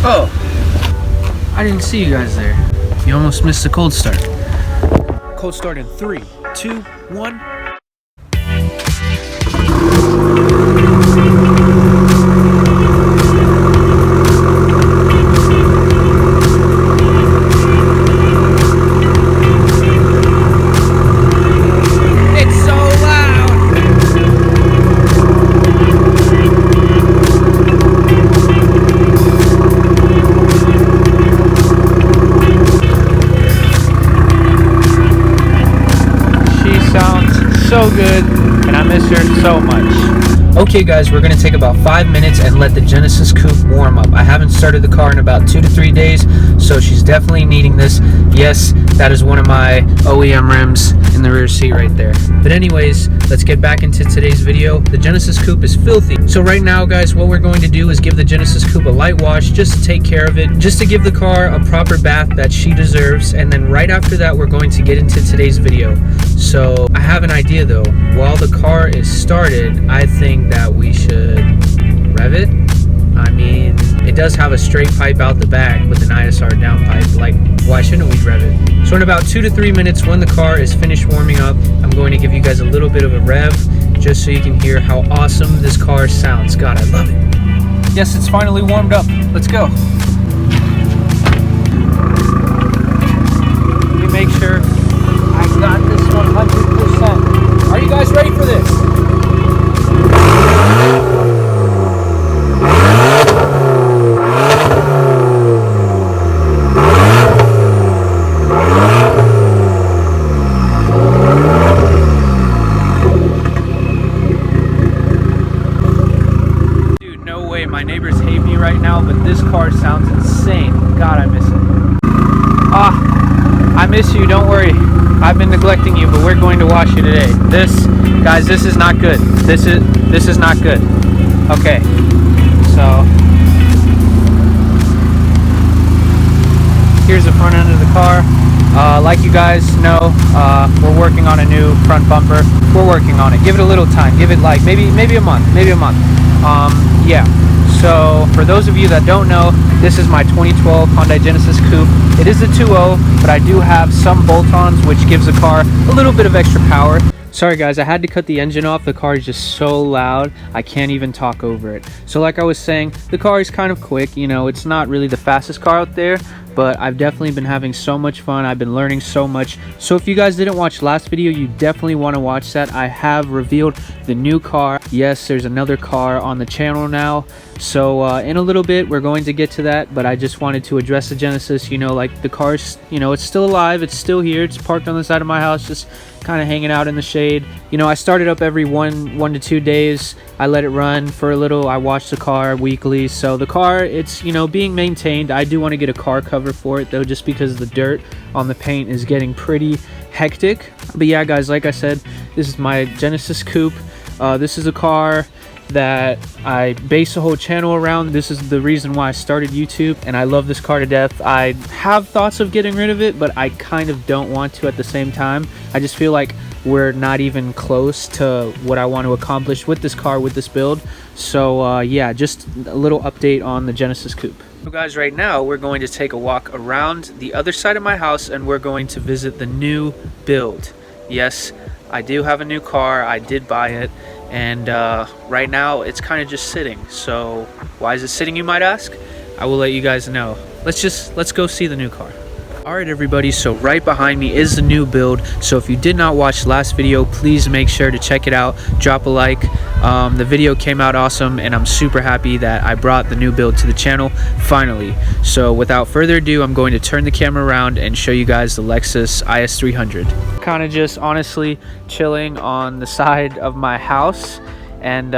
Oh, I didn't see you guys there. You almost missed the cold start. Cold start in 3, 2, 1. So good, and I miss her so much. Okay guys, we're gonna take about 5 minutes and let the Genesis Coupe warm up. I haven't started the car in about 2 to 3 days, so she's definitely needing this. Yes, that is one of my OEM rims in the rear seat right there. But anyways, let's get back into today's video. The Genesis Coupe is filthy. So right now guys, what we're going to do is give the Genesis Coupe a light wash just to take care of it, just to give the car a proper bath that she deserves. And then right after that, we're going to get into today's video. So I have an idea though. While the car is started, I think that we should rev it. I mean, it does have a straight pipe out the back with an ISR downpipe. Like, why shouldn't we rev it? So in about 2 to 3 minutes, when the car is finished warming up, I'm going to give you guys a little bit of a rev just so you can hear how awesome this car sounds. God, I love it. Yes, it's finally warmed up. Let's go. Let me make sure I got this 100%. Are you guys ready for this? Dude, no way. My neighbors hate me right now, but this car sounds insane. God, I miss it. I miss you. Don't worry. I've been neglecting you, but we're going to wash you today. Guys, this is not good. This is not good. Okay, so here's the front end of the car. Like you guys know, we're working on a new front bumper. We're working on it. Give it a little time. Give it like maybe a month. Yeah. So for those of you that don't know, this is my 2012 Hyundai Genesis Coupe. It is a 2.0, but I do have some bolt-ons, which gives the car a little bit of extra power. Sorry guys, I had to cut the engine off. The car is just so loud, I can't even talk over it. So like I was saying, the car is kind of quick. You know, it's not really the fastest car out there, but I've definitely been having so much fun. I've been learning so much. So if you guys didn't watch last video, you definitely want to watch that. I have revealed the new car. Yes, there's another car on the channel now. So in a little bit, we're going to get to that, but I just wanted to address the Genesis. You know, like the car's, you know, it's still alive. It's still here. It's parked on the side of my house, just kind of hanging out in the shade. You know, I start it up every one to 2 days. I let it run for a little. I watch the car weekly. So the car, it's, you know, being maintained. I do want to get a car cover for it though, just because the dirt on the paint is getting pretty hectic. But yeah guys, like I said, this is my Genesis Coupe. This is a car that I base the whole channel around. This is the reason why I started YouTube, and I love this car to death. I have thoughts of getting rid of it, but I kind of don't want to at the same time. I just feel like we're not even close to what I want to accomplish with this car, with this build. So yeah, just a little update on the Genesis Coupe. So guys, right now we're going to take a walk around the other side of my house, and we're going to visit the new build. Yes, I do have a new car. I did buy it, and right now it's kind of just sitting. So why is it sitting, you might ask? I will let you guys know. Let's go see the new car. Alright everybody, so right behind me is the new build. So if you did not watch the last video, please make sure to check it out. Drop a like. The video came out awesome, and I'm super happy that I brought the new build to the channel finally. So without further ado, I'm going to turn the camera around and show you guys the Lexus IS300. Kind of just honestly chilling on the side of my house, and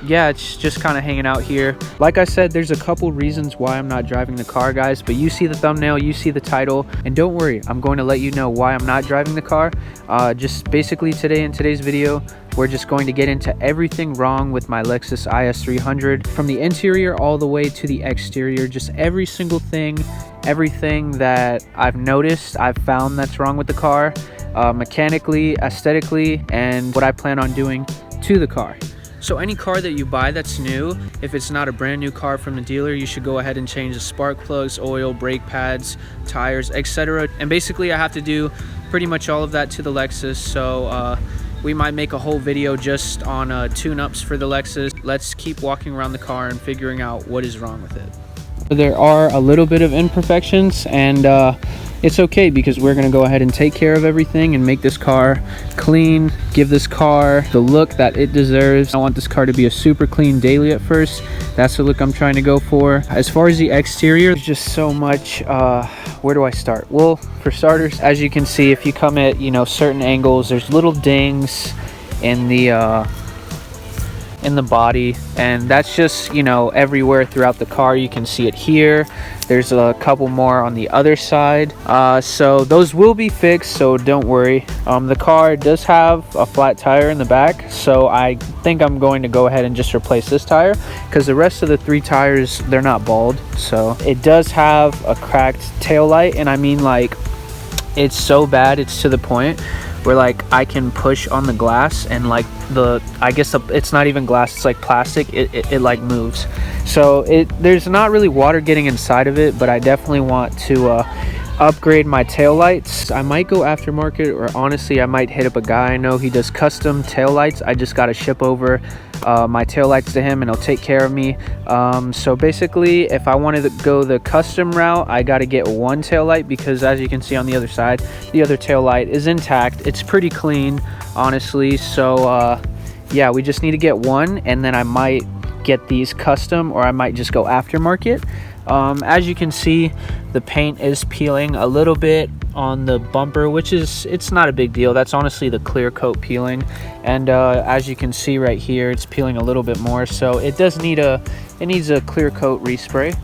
yeah, it's just kind of hanging out here. Like I said, there's a couple reasons why I'm not driving the car, guys, but you see the thumbnail, you see the title, and don't worry, I'm going to let you know why I'm not driving the car. Just basically today, in today's video, we're just going to get into everything wrong with my Lexus IS300, from the interior all the way to the exterior. Just every single thing, everything that I've noticed, I've found that's wrong with the car, mechanically, aesthetically, and what I plan on doing to the car. So any car that you buy that's new, if it's not a brand new car from the dealer, you should go ahead and change the spark plugs, oil, brake pads, tires, etc. And basically I have to do pretty much all of that to the Lexus. So we might make a whole video just on tune-ups for the Lexus. Let's keep walking around the car and figuring out what is wrong with it. There are a little bit of imperfections, and it's okay because we're gonna go ahead and take care of everything and make this car clean, give this car the look that it deserves. I want this car to be a super clean daily at first. That's the look I'm trying to go for. As far as the exterior, there's just so much. Where do I start? Well, for starters, as you can see, if you come at, you know, certain angles, there's little dings in the body, and that's just, you know, everywhere throughout the car. You can see it here. There's a couple more on the other side, so those will be fixed, so don't worry. The car does have a flat tire in the back, so I think I'm going to go ahead and just replace this tire because the rest of the 3 tires, they're not bald. So it does have a cracked tail light, and I mean, like, it's so bad, it's to the point where, like, I can push on the glass and, like, I guess it's not even glass, it's like plastic, it like moves. So there's not really water getting inside of it, but I definitely want to upgrade my tail lights. I might go aftermarket, or honestly I might hit up a guy I know. He does custom tail lights. I just got to ship over my tail lights to him and he'll take care of me. So basically, if I wanted to go the custom route, I got to get 1 tail light, because as you can see on the other side, the other tail light is intact. It's pretty clean, honestly. So yeah, we just need to get 1, and then I might get these custom, or I might just go aftermarket. As you can see, the paint is peeling a little bit on the bumper, which is, it's not a big deal. That's honestly the clear coat peeling, and as you can see right here, it's peeling a little bit more, so it does need it needs a clear coat respray.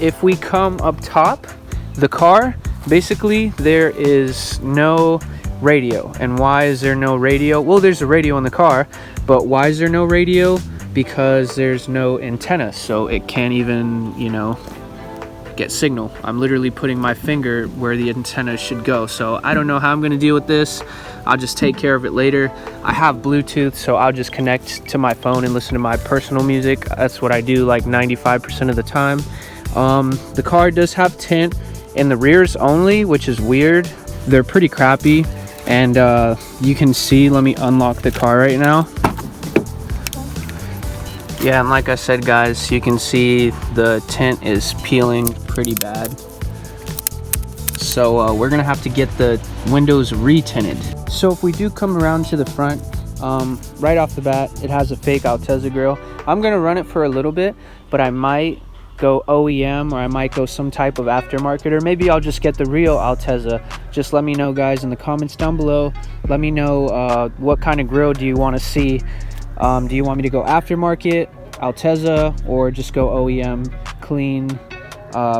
If we come up top, the car, basically there is no radio. And why is there no radio? Well, there's a radio in the car, but why is there no radio? Because there's no antenna, so it can't even, you know, get signal. I'm literally putting my finger where the antenna should go, so I don't know how I'm going to deal with this. I'll just take care of it later. I have Bluetooth, so I'll just connect to my phone and listen to my personal music. That's what I do like 95% of the time. The car does have tint in the rears only, which is weird. They're pretty crappy, and you can see, let me unlock the car right now. Yeah, and like I said, guys, you can see the tint is peeling pretty bad. So we're gonna have to get the windows re-tinted. So if we do come around to the front, right off the bat, it has a fake Altezza grill. I'm gonna run it for a little bit, but I might go OEM, or I might go some type of aftermarket, or maybe I'll just get the real Altezza. Just let me know, guys, in the comments down below. Let me know what kind of grill do you want to see. Do you want me to go aftermarket, Altezza, or just go OEM, clean,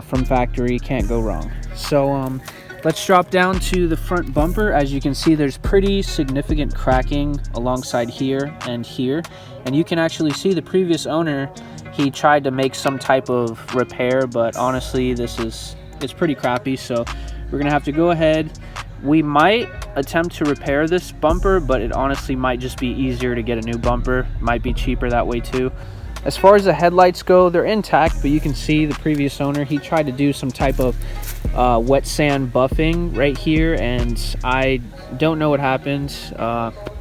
from factory, can't go wrong. So let's drop down to the front bumper. As you can see, there's pretty significant cracking alongside here, and you can actually see the previous owner, he tried to make some type of repair, but honestly it's pretty crappy. So we're gonna have to go ahead. We might attempt to repair this bumper, but it honestly might just be easier to get a new bumper. Might be cheaper that way too. As far as the headlights go, they're intact, but you can see the previous owner, he tried to do some type of wet sand buffing right here, and I don't know what happened.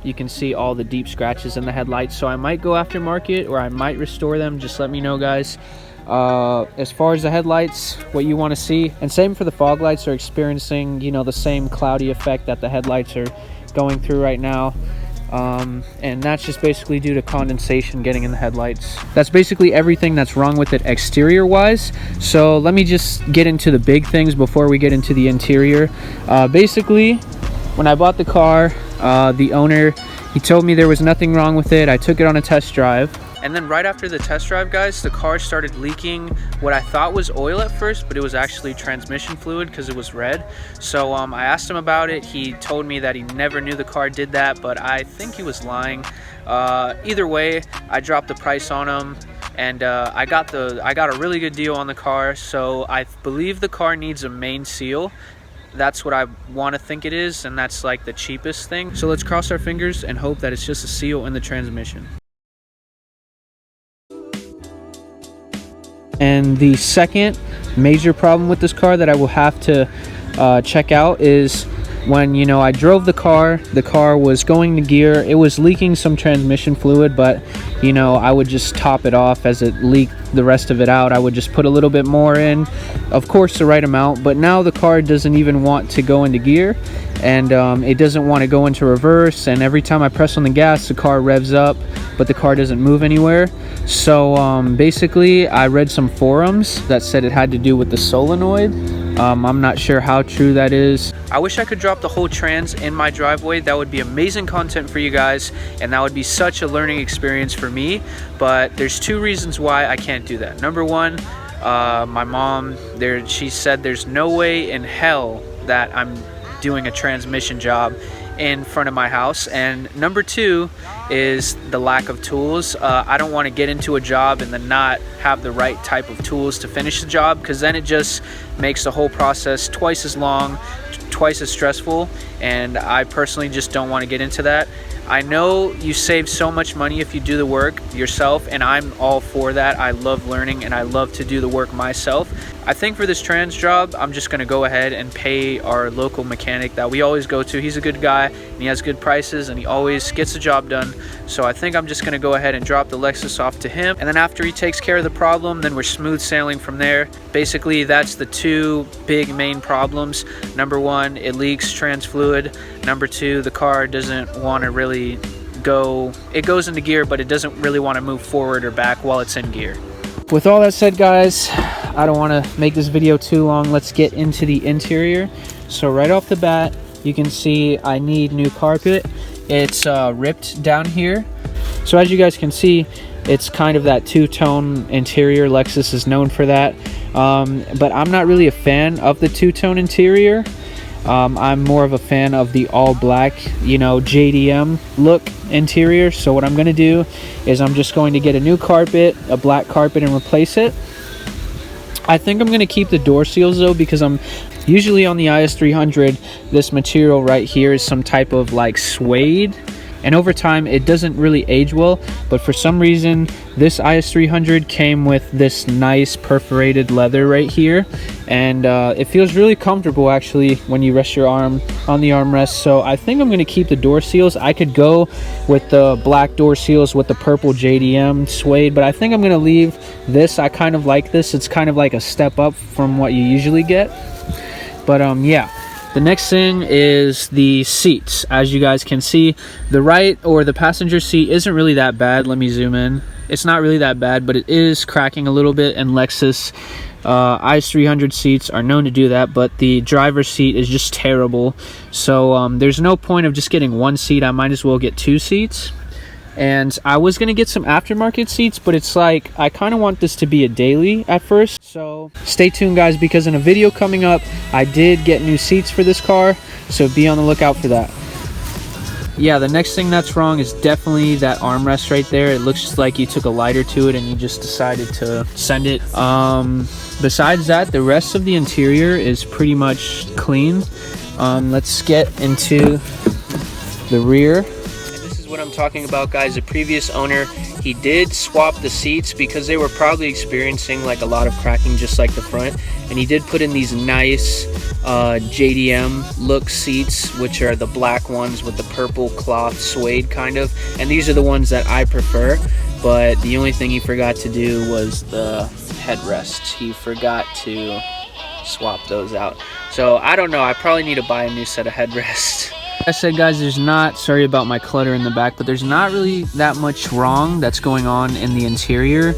You can see all the deep scratches in the headlights, so I might go aftermarket, or I might restore them. Just let me know, guys. As far as the headlights, what you want to see, and same for the fog lights, are experiencing, you know, the same cloudy effect that the headlights are going through right now. And that's just basically due to condensation getting in the headlights. That's basically everything that's wrong with it exterior wise. So let me just get into the big things before we get into the interior. Basically, when I bought the car, the owner, he told me there was nothing wrong with it. I took it on a test drive. And then right after the test drive, guys, the car started leaking what I thought was oil at first, but it was actually transmission fluid because it was red. So I asked him about it. He told me that he never knew the car did that, but I think he was lying. Either way, I dropped the price on him, and I got a really good deal on the car. So I believe the car needs a main seal. That's what I want to think it is, and that's like the cheapest thing. So let's cross our fingers and hope that it's just a seal in the transmission. And the second major problem with this car that I will have to check out is when, you know, I drove the car was going to gear, it was leaking some transmission fluid, but you know, I would just top it off as it leaked the rest of it out. I would just put a little bit more in, of course the right amount, but now the car doesn't even want to go into gear, and it doesn't want to go into reverse, and every time I press on the gas the car revs up, but the car doesn't move anywhere. So basically I read some forums that said it had to do with the solenoid. I'm not sure how true that is. I wish I could drop the whole trans in my driveway. That would be amazing content for you guys, and that would be such a learning experience for me, but there's two reasons why I can't do that. Number one, my mom, she said there's no way in hell that I'm doing a transmission job in front of my house. And number two is the lack of tools. I don't want to get into a job and then not have the right type of tools to finish the job, because then it just makes the whole process twice as long, twice as stressful, and I personally just don't want to get into that. I know you save so much money if you do the work yourself, and I'm all for that. I love learning and I love to do the work myself. I think for this trans job, I'm just going to go ahead and pay our local mechanic that we always go to. He's a good guy and he has good prices and he always gets the job done. So I think I'm just going to go ahead and drop the Lexus off to him, and then after he takes care of the problem, then we're smooth sailing from there. Basically, that's the two big main problems. Number one, it leaks trans fluid. Number two, the car doesn't want to really go, it goes into gear, but it doesn't really want to move forward or back while it's in gear. With all that said, guys, I don't want to make this video too long. Let's get into the interior. So right off the bat, you can see I need new carpet. It's ripped down here. So as you guys can see, it's kind of that two-tone interior. Lexus is known for that. But I'm not really a fan of the two-tone interior. I'm more of a fan of the all black, you know, JDM look interior. So what I'm going to do is I'm just going to get a new carpet, a black carpet, and replace it. I think I'm going to keep the door seals though, because I'm usually on the IS300, this material right here is some type of like suede, and over time it doesn't really age well, but for some reason this IS300 came with this nice perforated leather right here, and it feels really comfortable actually when you rest your arm on the armrest. So I think I'm going to keep the door seals. I could go with the black door seals with the purple JDM suede, but I think I'm going to leave this. I kind of like this. It's kind of like a step up from what you usually get. But yeah, the next thing is the seats. As you guys can see, the right or the passenger seat isn't really that bad. Let me zoom in. It's not really that bad, but it is cracking a little bit, and Lexus IS300 seats are known to do that, but the driver's seat is just terrible. So there's no point of just getting one seat. I might as well get two seats. And I was going to get some aftermarket seats, but it's like I kind of want this to be a daily at first. So stay tuned, guys, because in a video coming up, I did get new seats for this car. So be on the lookout for that. Yeah, the next thing that's wrong is definitely that armrest right there. It looks just like you took a lighter to it and you just decided to send it. Besides that, the rest of the interior is pretty much clean. Let's get into the rear. What I'm talking about, guys, the previous owner, he did swap the seats because they were probably experiencing like a lot of cracking just like the front, and he did put in these nice JDM look seats, which are the black ones with the purple cloth suede kind of, and these are the ones that I prefer. But the only thing he forgot to do was the headrests. He forgot to swap those out, so I don't know, I probably need to buy a new set of headrests. Like I said, guys, there's not, sorry about my clutter in the back, but there's not really that much wrong that's going on in the interior.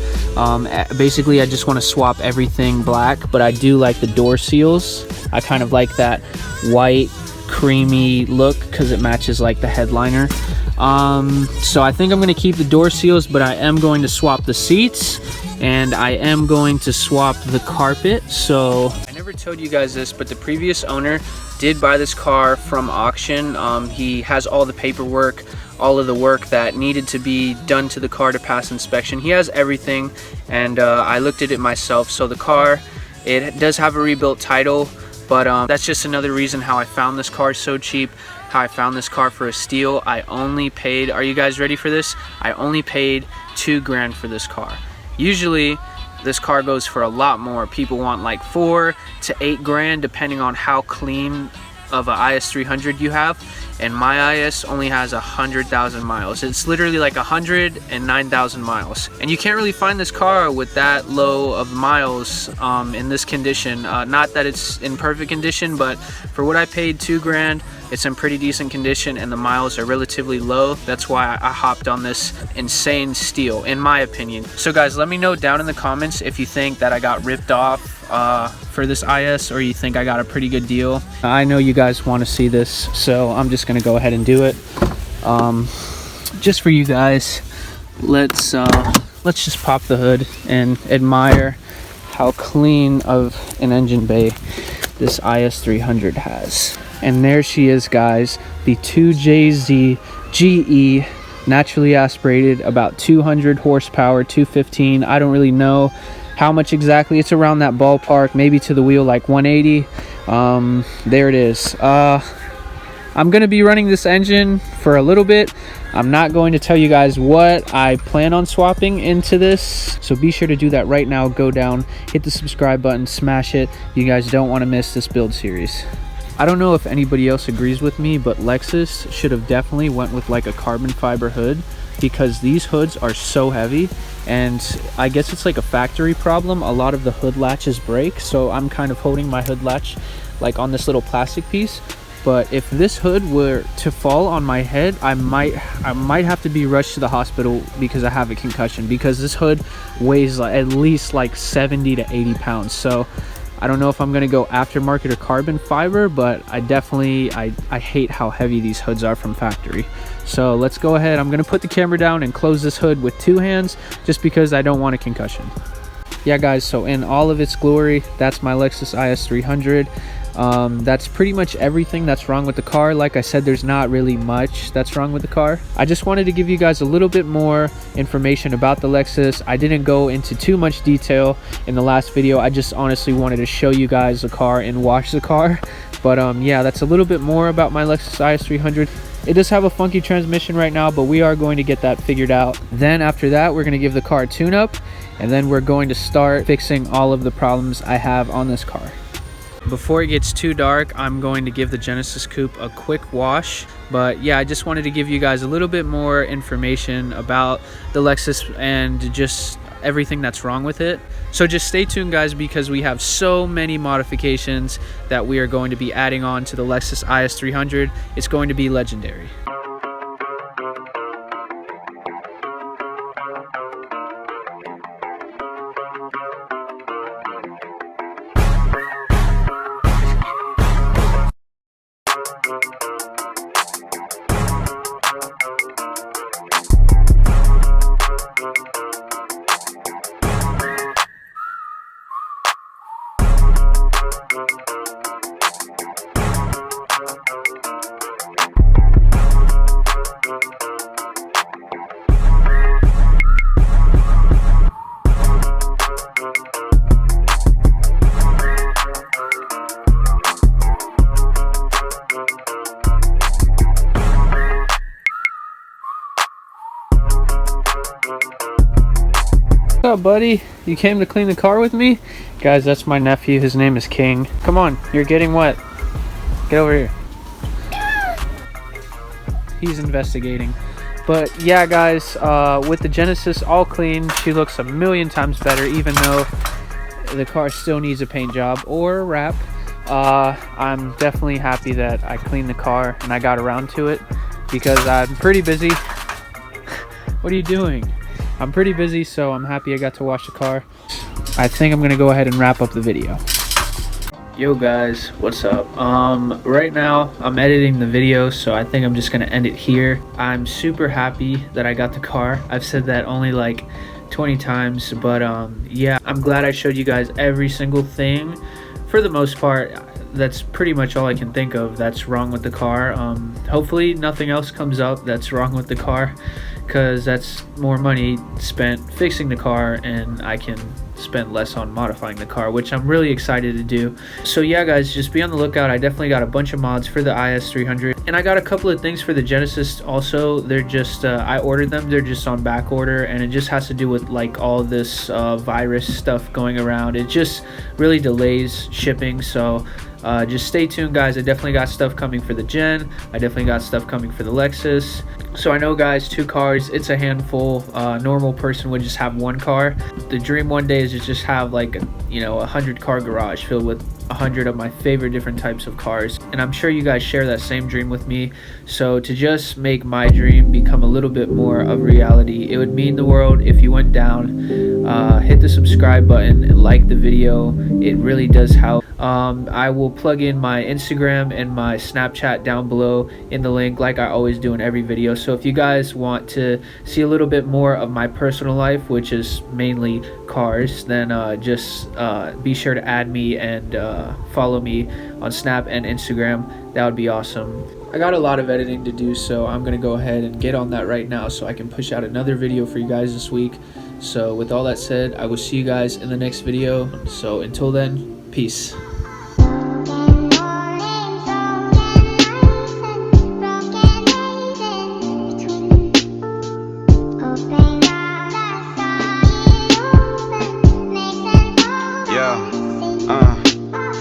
Basically, I just want to swap everything black, but I do like the door seals. I kind of like that white, creamy look because it matches like the headliner. So I think I'm going to keep the door seals, but I am going to swap the seats, and I am going to swap the carpet. So I never told you guys this, but the previous owner did buy this car from auction. He has all the paperwork, all of the work that needed to be done to the car to pass inspection. He has everything, and I looked at it myself. So the car, it does have a rebuilt title, but that's just another reason how I found this car so cheap, how I found this car for a steal. I only paid, are you guys ready for this? I only paid $2 grand for this car. Usually this car goes for a lot more. People want like 4 to 8 grand depending on how clean of a IS300 you have, and my IS only has 100,000 miles. It's literally like 109,000 miles, and you can't really find this car with that low of miles in this condition. Not that it's in perfect condition, but for what I paid, 2 grand, it's in pretty decent condition, and the miles are relatively low. That's why I hopped on this insane steal, in my opinion. So guys, let me know down in the comments if you think that I got ripped off for this IS, or you think I got a pretty good deal. I know you guys want to see this, so I'm just gonna go ahead and do it just for you guys. Let's just pop the hood and admire how clean of an engine bay this IS300 has. And there she is, guys, the 2JZ GE, naturally aspirated, about 200 horsepower, 215. I don't really know how much exactly. It's around that ballpark, maybe to the wheel like 180. There it is. I'm gonna be running this engine for a little bit. I'm not going to tell you guys what I plan on swapping into this, so be sure to do that right now. Go down, hit the subscribe button, smash it. You guys don't want to miss this build series. I don't know if anybody else agrees with me, but Lexus should have definitely went with like a carbon fiber hood, because these hoods are so heavy, and I guess it's like a factory problem. A lot of the hood latches break, so I'm kind of holding my hood latch like on this little plastic piece. But if this hood were to fall on my head, I might have to be rushed to the hospital because I have a concussion, because this hood weighs like, at least like 70 to 80 pounds. So I don't know if I'm gonna go aftermarket or carbon fiber, but I definitely, I hate how heavy these hoods are from factory. So let's go ahead. I'm gonna put the camera down and close this hood with 2 hands, just because I don't want a concussion. Yeah guys, so in all of its glory, that's my Lexus IS300. That's pretty much everything that's wrong with the car. Like I said, there's not really much that's wrong with the car. I just wanted to give you guys a little bit more information about the Lexus. I didn't go into too much detail in the last video. I just honestly wanted to show you guys the car and wash the car. But yeah, that's a little bit more about my Lexus IS300. It does have a funky transmission right now, but we are going to get that figured out. Then after that, we're going to give the car a tune-up, and then we're going to start fixing all of the problems I have on this car. Before it gets too dark, I'm going to give the Genesis Coupe a quick wash. But yeah, I just wanted to give you guys a little bit more information about the Lexus and just everything that's wrong with it. So just stay tuned guys, because we have so many modifications that we are going to be adding on to the Lexus IS300. It's going to be legendary. What's up, buddy? You came to clean the car with me? Guys, that's my nephew. His name is King. Come on, you're getting wet. Get over here. He's investigating. But yeah, guys, with the Genesis all clean, she looks a million times better, even though the car still needs a paint job or a wrap. I'm definitely happy that I cleaned the car and I got around to it, because I'm pretty busy. What are you doing? I'm pretty busy, so I'm happy I got to wash the car. I think I'm gonna go ahead and wrap up the video. Yo guys, what's up? Right now I'm editing the video, so I think I'm just gonna end it here. I'm super happy that I got the car. I've said that only like 20 times, but yeah, I'm glad I showed you guys every single thing. For the most part, that's pretty much all I can think of that's wrong with the car. Hopefully nothing else comes up that's wrong with the car, because that's more money spent fixing the car and I can spend less on modifying the car, which I'm really excited to do. So yeah guys, just be on the lookout. I definitely got a bunch of mods for the IS300, And I got a couple of things for the Genesis also. They're just I ordered them, they're just on back order, and it just has to do with like all this virus stuff going around. It just really delays shipping, so just stay tuned, guys. I definitely got stuff coming for the Gen. I definitely got stuff coming for the Lexus. So I know, guys, 2 cars, it's a handful. Normal person would just have 1 car. The dream one day is to just have like a 100-car garage filled with 100 of my favorite different types of cars, and I'm sure you guys share that same dream with me. So to just make my dream become a little bit more of reality, it would mean the world if you went down, hit the subscribe button, and like the video. It really does help. I will plug in my Instagram and my Snapchat down below in the link, like I always do in every video. So if you guys want to see a little bit more of my personal life, which is mainly cars, then just be sure to add me and follow me on Snap and Instagram. That would be awesome. I got a lot of editing to do, so I'm gonna go ahead and get on that right now so I can push out another video for you guys this week. So with all that said, I will see you guys in the next video. So until then, peace.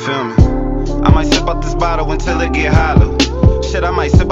Feel me? I might sip out this bottle until it get hollow. Shit, I might sip out